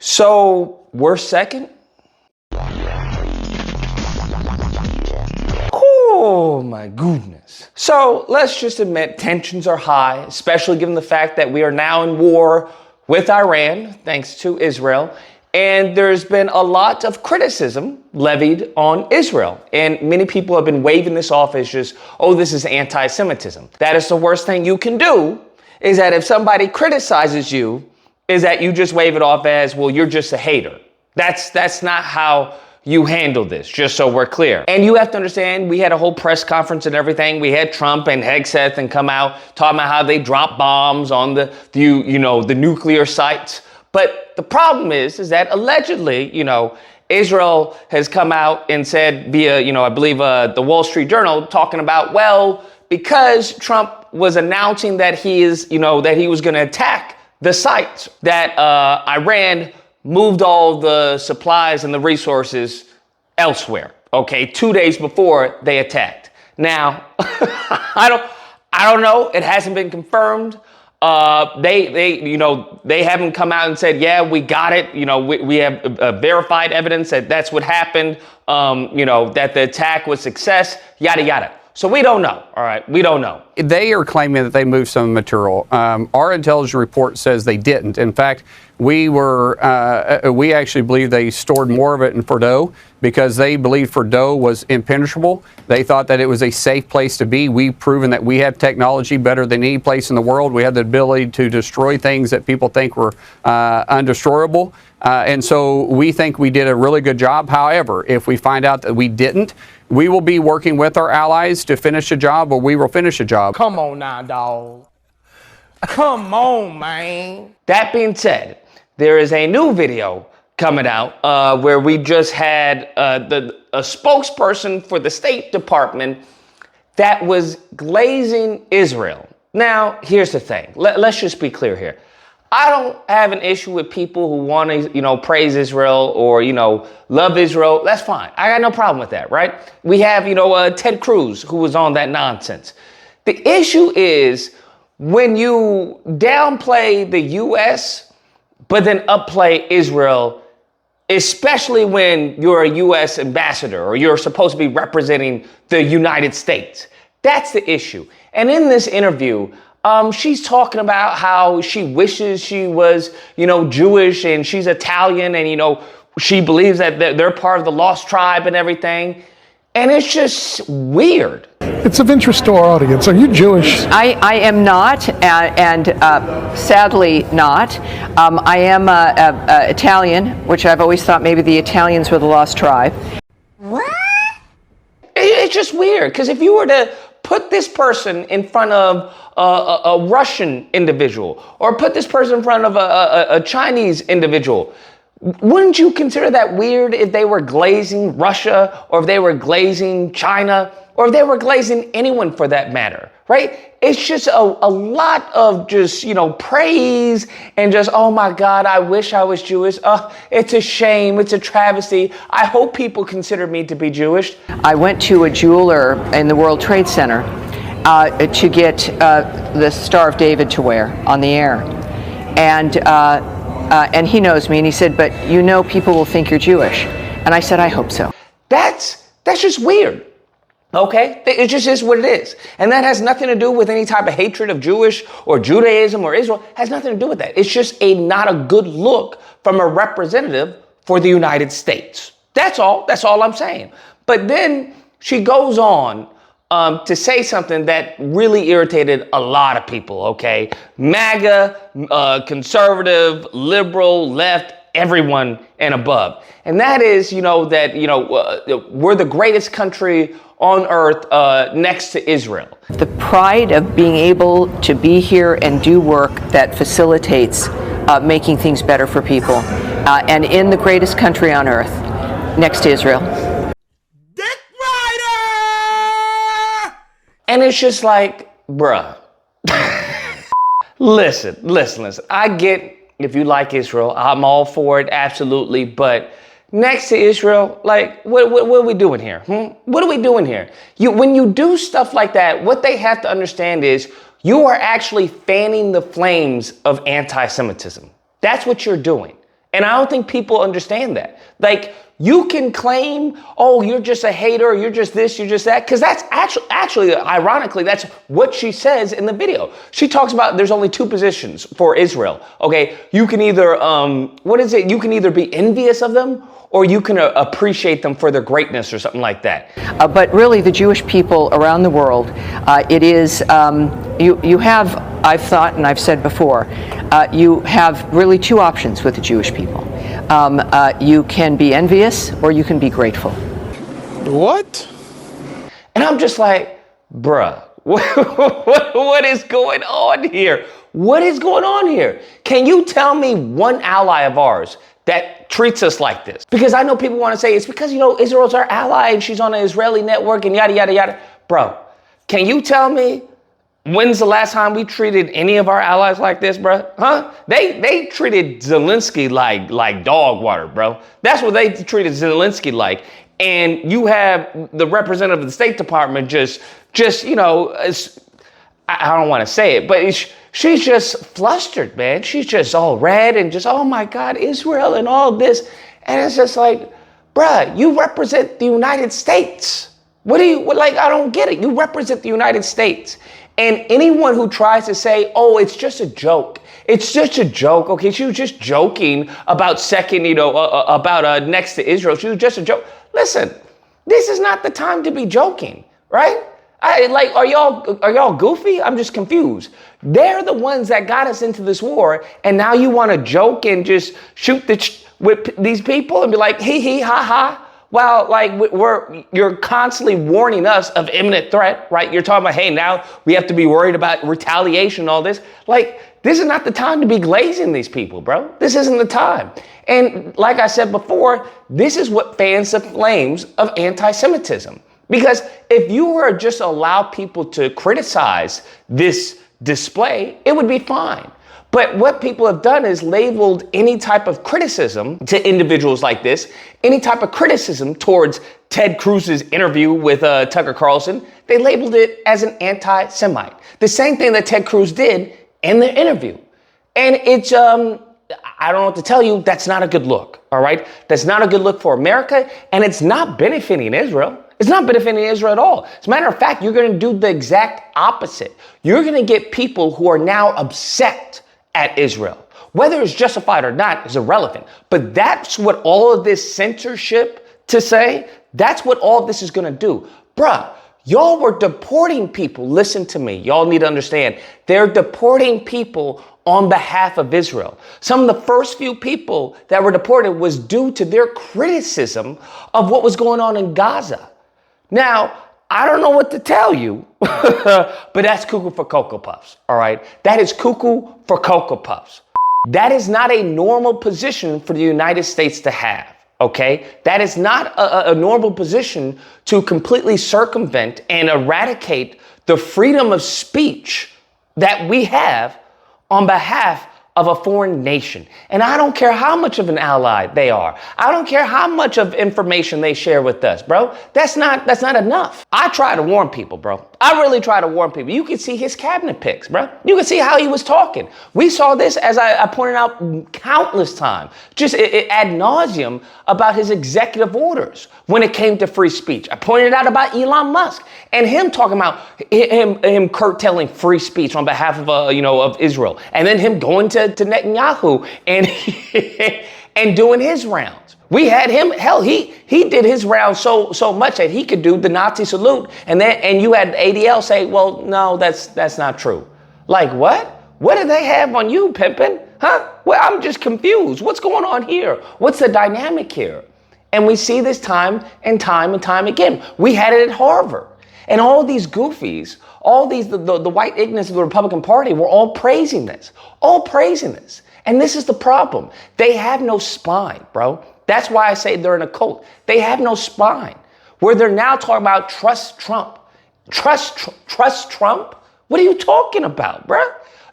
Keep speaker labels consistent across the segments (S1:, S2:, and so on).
S1: So we're second? Oh my goodness. So let's just admit tensions are high, especially given the fact that we are now in war with Iran, thanks to Israel. And there's been a lot of criticism levied on Israel. And many people have been waving this off as just, oh, this is anti-Semitism. That is the worst thing you can do, is that if somebody criticizes you, is that you just wave it off as, well, you're just a hater. That's not how you handle this, just so we're clear. And you have to understand, we had a whole press conference and everything. We had Trump and Hegseth and come out talking about how they drop bombs on the nuclear sites. But the problem is that allegedly, Israel has come out and said via, I believe the Wall Street Journal talking about, well, because Trump was announcing that he was going to attack the sites, that Iran moved all the supplies and the resources elsewhere. Okay, 2 days before they attacked. Now, I don't know. It hasn't been confirmed. They haven't come out and said, yeah, we got it. We have verified evidence that that's what happened. That the attack was success, yada, yada. So we don't know. All right. We don't know.
S2: They are claiming that they moved some material. Our intelligence report says they didn't. In fact, we actually believe they stored more of it in Fordo because they believed Fordo was impenetrable. They thought that it was a safe place to be. We've proven that we have technology better than any place in the world. We have the ability to destroy things that people think were undestroyable. And so we think we did a really good job. However, if we find out that we didn't, we will be working with our allies to finish the job, or we will finish the job.
S3: Come on now, dog. Come on, man.
S1: That being said, there is a new video coming out where we just had a spokesperson for the State Department that was glazing Israel. Now, here's the thing. Let's just be clear here. I don't have an issue with people who want to, praise Israel or, love Israel. That's fine. I got no problem with that, right? We have, Ted Cruz, who was on that nonsense. The issue is when you downplay the U.S., but then upplay Israel, especially when you're a U.S. ambassador or you're supposed to be representing the United States. That's the issue. And in this interview, she's talking about how she wishes she was, Jewish and she's Italian and, she believes that they're part of the lost tribe and everything. And it's just weird.
S4: It's of interest to our audience. Are you Jewish?
S5: I am not, and sadly not. I am Italian, which I've always thought maybe the Italians were the lost tribe.
S1: What? It's just weird, because if you were to put this person in front of a Russian individual, or put this person in front of a Chinese individual, wouldn't you consider that weird if they were glazing Russia, or if they were glazing China, or if they were glazing anyone for that matter, right? It's just a lot of just, praise and just, oh my God, I wish I was Jewish. It's a shame. It's a travesty. I hope people consider me to be Jewish.
S5: I went to a jeweler in the World Trade Center to get the Star of David to wear on the air. And he knows me, and he said, but people will think you're Jewish. And I said, I hope so.
S1: That's just weird. Okay? It just is what it is. And that has nothing to do with any type of hatred of Jewish or Judaism or Israel. It has nothing to do with that. It's just not a good look from a representative for the United States. That's all. That's all I'm saying. But then she goes on to say something that really irritated a lot of people, okay? MAGA, conservative, liberal, left, everyone and above. And that is, that, we're the greatest country on earth next to Israel.
S5: The pride of being able to be here and do work that facilitates making things better for people. And in the greatest country on earth, next to Israel.
S1: And it's just like, bruh, listen. I get if you like Israel, I'm all for it, absolutely. But next to Israel, like, what are we doing here? What are we doing here? When you do stuff like that, what they have to understand is you are actually fanning the flames of anti-Semitism. That's what you're doing. And I don't think people understand that. Like, you can claim, oh, you're just a hater, you're just this, you're just that, because that's actually, ironically, that's what she says in the video. She talks about there's only two positions for Israel. Okay, you can either, you can either be envious of them, or you can appreciate them for their greatness or something like that.
S5: But really, the Jewish people around the world, it is, you have, I've thought and I've said before, you have really two options with the Jewish people. You can be envious or you can be grateful.
S3: What?
S1: And I'm just like, bruh, what is going on here? What is going on here? Can you tell me one ally of ours that treats us like this? Because I know people want to say it's because, Israel's our ally and she's on an Israeli network and yada, yada, yada. Bro, can you tell me when's the last time we treated any of our allies like this, bro? Huh? They treated Zelensky like dog water, bro. That's what they treated Zelensky like. And you have the representative of the State Department just I don't want to say it, but she's just flustered, man. She's just all red and just, oh my God, Israel and all this. And it's just like, bruh, you represent the United States. I don't get it. You represent the United States. And anyone who tries to say, oh, it's just a joke. It's just a joke. Okay, she was just joking about next to Israel. She was just a joke. Listen, this is not the time to be joking, right? Are y'all goofy? I'm just confused. They're the ones that got us into this war, and now you want to joke and just shoot with these people and be like, hee hee, ha ha. Well, you're constantly warning us of imminent threat, right? You're talking about, hey, now we have to be worried about retaliation and all this. This is not the time to be glazing these people, bro. This isn't the time. And like I said before, this is what fans the flames of anti-Semitism. Because if you were just allow people to criticize this display, it would be fine. But what people have done is labeled any type of criticism to individuals like this, any type of criticism towards Ted Cruz's interview with Tucker Carlson, they labeled it as an anti-Semite. The same thing that Ted Cruz did in the interview. And it's, I don't know what to tell you, that's not a good look, all right? That's not a good look for America, and it's not benefiting Israel. It's not benefiting Israel at all. As a matter of fact, you're going to do the exact opposite. You're going to get people who are now upset at Israel. Whether it's justified or not is irrelevant. But that's what all of this censorship to say, that's what all of this is going to do. Bruh, y'all were deporting people. Listen to me. Y'all need to understand. They're deporting people on behalf of Israel. Some of the first few people that were deported was due to their criticism of what was going on in Gaza. Now, I don't know what to tell you, but that's cuckoo for Cocoa Puffs, all right? That is cuckoo for Cocoa Puffs. That is not a normal position for the United States to have, okay? That is not a normal position to completely circumvent and eradicate the freedom of speech that we have on behalf of a foreign nation. And I don't care how much of an ally they are. I don't care how much of information they share with us, bro. That's not enough. I try to warn people, bro. I really try to warn people. You can see his cabinet picks, bro. You can see how he was talking. We saw this, as I pointed out countless times, just ad nauseum about his executive orders when it came to free speech. I pointed out about Elon Musk and him talking about him curtailing free speech on behalf of of Israel, and then him going to Netanyahu and doing his rounds. We had him, hell, he did his rounds so much that he could do the Nazi salute, and you had ADL say, well, no, that's not true. Like what? What do they have on you, pimpin'? Huh? Well, I'm just confused. What's going on here? What's the dynamic here? And we see this time and time again. We had it at Harvard. And all these goofies, all these, the white ignorance of the Republican Party were all praising this. And this is the problem. They have no spine, bro. That's why I say they're in a cult. They have no spine. Where they're now talking about trust Trump. Trust Trump? What are you talking about, bro?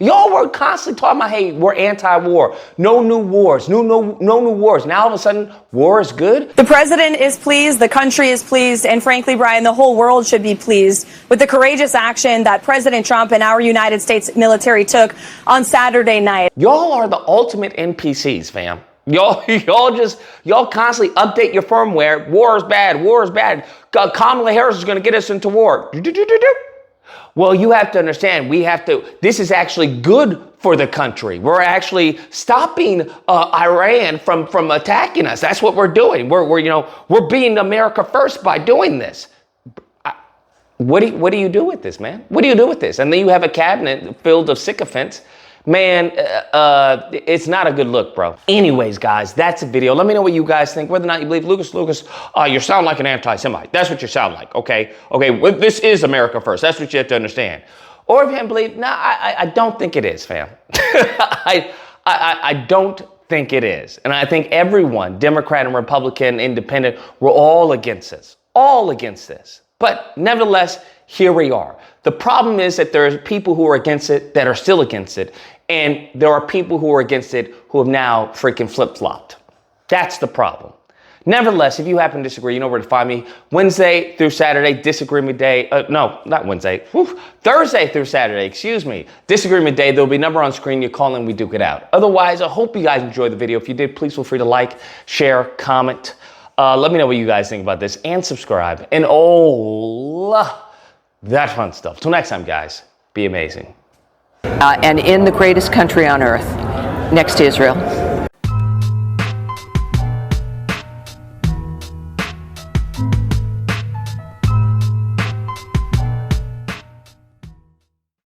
S1: Y'all were constantly talking about, hey, we're anti-war. No new wars. No new wars. Now all of a sudden, war is good?
S6: The president is pleased. The country is pleased. And frankly, Brian, the whole world should be pleased with the courageous action that President Trump and our United States military took on Saturday night.
S1: Y'all are the ultimate NPCs, fam. Y'all constantly update your firmware. War is bad. War is bad. Kamala Harris is going to get us into war. Well, you have to understand, this is actually good for the country. We're actually stopping Iran from attacking us. That's what we're doing. We're being America first by doing this. What do you do with this, man? What do you do with this? And then you have a cabinet filled of sycophants. Man, it's not a good look, bro. Anyways, guys, that's a video. Let me know what you guys think. Whether or not you believe Lucas, you sound like an anti-Semite. That's what you sound like, okay? Okay, this is America first. That's what you have to understand. Or if you haven't believed, I don't think it is, fam. I don't think it is. And I think everyone, Democrat and Republican, Independent, we're all against this. All against this. But nevertheless, here we are. The problem is that there's people who are against it that are still against it. And there are people who are against it who have now freaking flip-flopped. That's the problem. Nevertheless, if you happen to disagree, you know where to find me. Wednesday through Saturday, disagreement day. No, not Wednesday. Thursday through Saturday, excuse me. Disagreement day. There'll be a number on screen. You call in, we duke it out. Otherwise, I hope you guys enjoyed the video. If you did, please feel free to like, share, comment. Let me know what you guys think about this and subscribe and all that fun stuff. Till next time, guys, be amazing.
S5: And in the greatest country on earth, next to Israel.